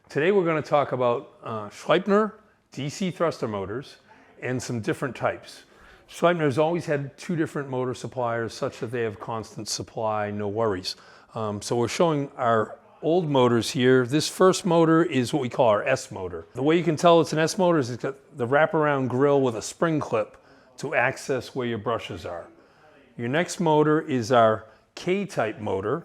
Today we're going to talk about Sleipner DC thruster motors and some different types. Sleipner's always had two different motor suppliers such that they have constant supply, no worries. So we're showing our old motors here. This first motor is what we call our S motor. The way you can tell it's an S motor is it's got the wraparound grill with a spring clip to access where your brushes are. Your next motor is our K-type motor,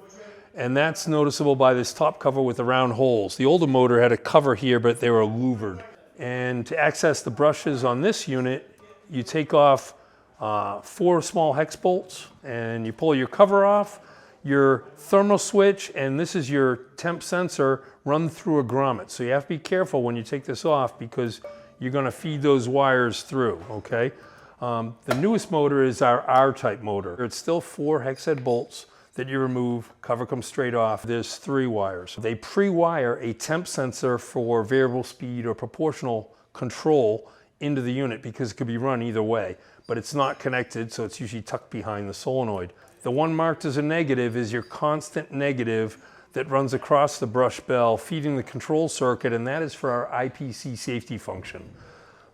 and that's noticeable by this top cover with the round holes. The older motor had a cover here, but they were louvered. And to access the brushes on this unit, you take off 4 small hex bolts and you pull your cover off. Your Thermo Switch, and this is your temp sensor, run through a grommet. So you have to be careful when you take this off because you're going to feed those wires through, okay? The newest motor is our R-type motor. It's still 4 hex head bolts that you remove, cover comes straight off. There's 3 wires. They pre-wire a temp sensor for variable speed or proportional control into the unit because it could be run either way, but it's not connected, so it's usually tucked behind the solenoid. The one marked as a negative is your constant negative that runs across the brush bell, feeding the control circuit, and that is for our IPC safety function.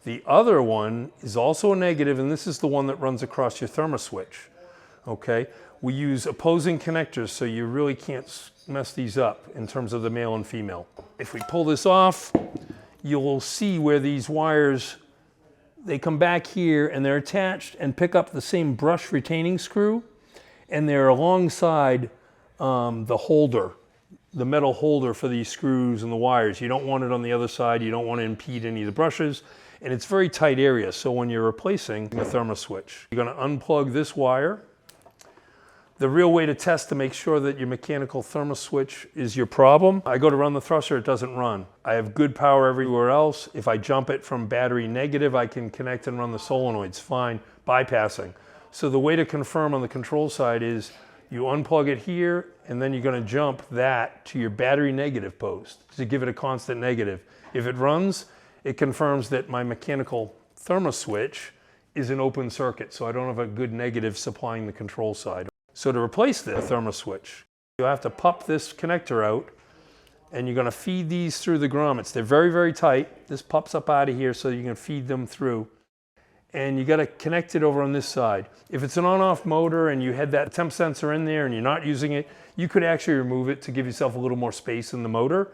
The other one is also a negative, and this is the one that runs across your Thermo Switch. Okay? We use opposing connectors, so you really can't mess these up in terms of the male and female. If we pull this off, you'll see where these wires, they come back here and they're attached and pick up the same brush retaining screw, and they're alongside the holder, the metal holder for these screws and the wires. You don't want it on the other side. You don't want to impede any of the brushes, and it's very tight area. So when you're replacing the Thermo Switch, you're going to unplug this wire. The real way to test to make sure that your mechanical Thermo Switch is your problem, I go to run the thruster, it doesn't run. I have good power everywhere else. If I jump it from battery negative, I can connect and run the solenoids fine, bypassing. So the way to confirm on the control side is you unplug it here, and then you're going to jump that to your battery negative post to give it a constant negative. If it runs, it confirms that my mechanical Thermo Switch is an open circuit, so I don't have a good negative supplying the control side. So to replace the Thermo Switch, you'll have to pop this connector out, and you're going to feed these through the grommets. They're very, very tight. This pops up out of here so you can feed them through. And you got to connect it over on this side. If it's an on-off motor and you had that temp sensor in there and you're not using it, you could actually remove it to give yourself a little more space in the motor.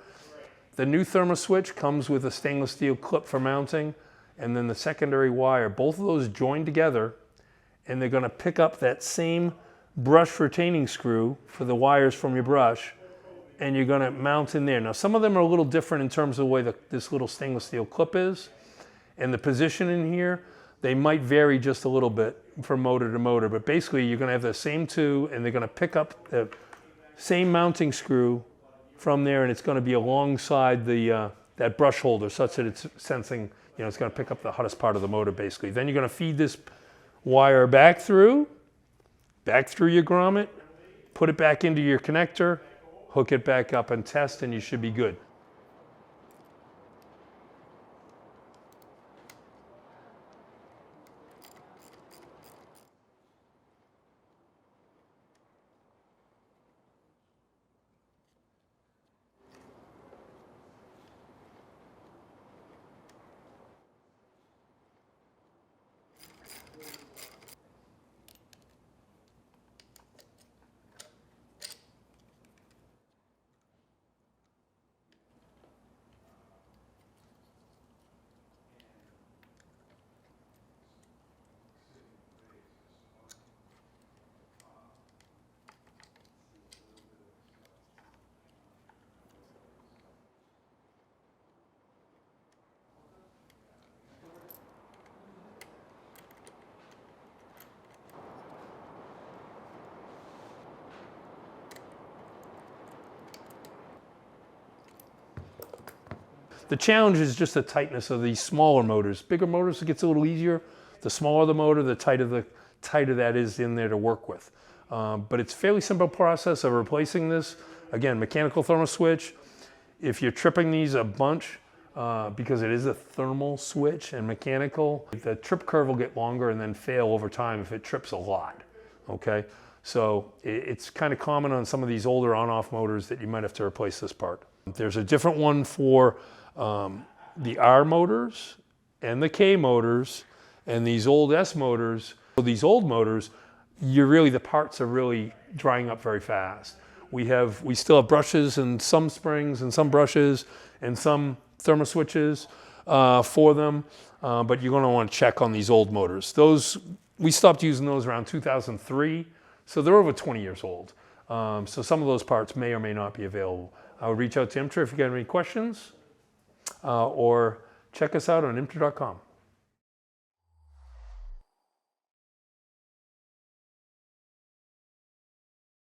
The new Thermo Switch comes with a stainless steel clip for mounting, and then the secondary wire. Both of those join together, and they're going to pick up that same brush retaining screw for the wires from your brush, and you're going to mount in there. Now, some of them are a little different in terms of the way this little stainless steel clip is, and the position in here. They might vary just a little bit from motor to motor, but basically you're going to have the same two, and they're going to pick up the same mounting screw from there, and it's going to be alongside the that brush holder such that it's sensing, it's going to pick up the hottest part of the motor basically. Then you're going to feed this wire back through your grommet, put it back into your connector, hook it back up and test, and you should be good. The challenge is just the tightness of these smaller motors. Bigger motors, it gets a little easier. The smaller the motor, the tighter that is in there to work with. But it's a fairly simple process of replacing this. Again, mechanical Thermo Switch. If you're tripping these a bunch, because it is a thermal switch and mechanical, the trip curve will get longer and then fail over time if it trips a lot, okay? So it's kind of common on some of these older on-off motors that you might have to replace this part. There's a different one for the R motors and the K motors and these old S motors. So these old motors, the parts are really drying up very fast. We still have brushes and some springs and some brushes and some Thermo Switches for them, but you're going to want to check on these old motors. We stopped using those around 2003, so they're over 20 years old. So some of those parts may or may not be available. I would reach out to Imtra if you got any questions, or check us out on imtra.com.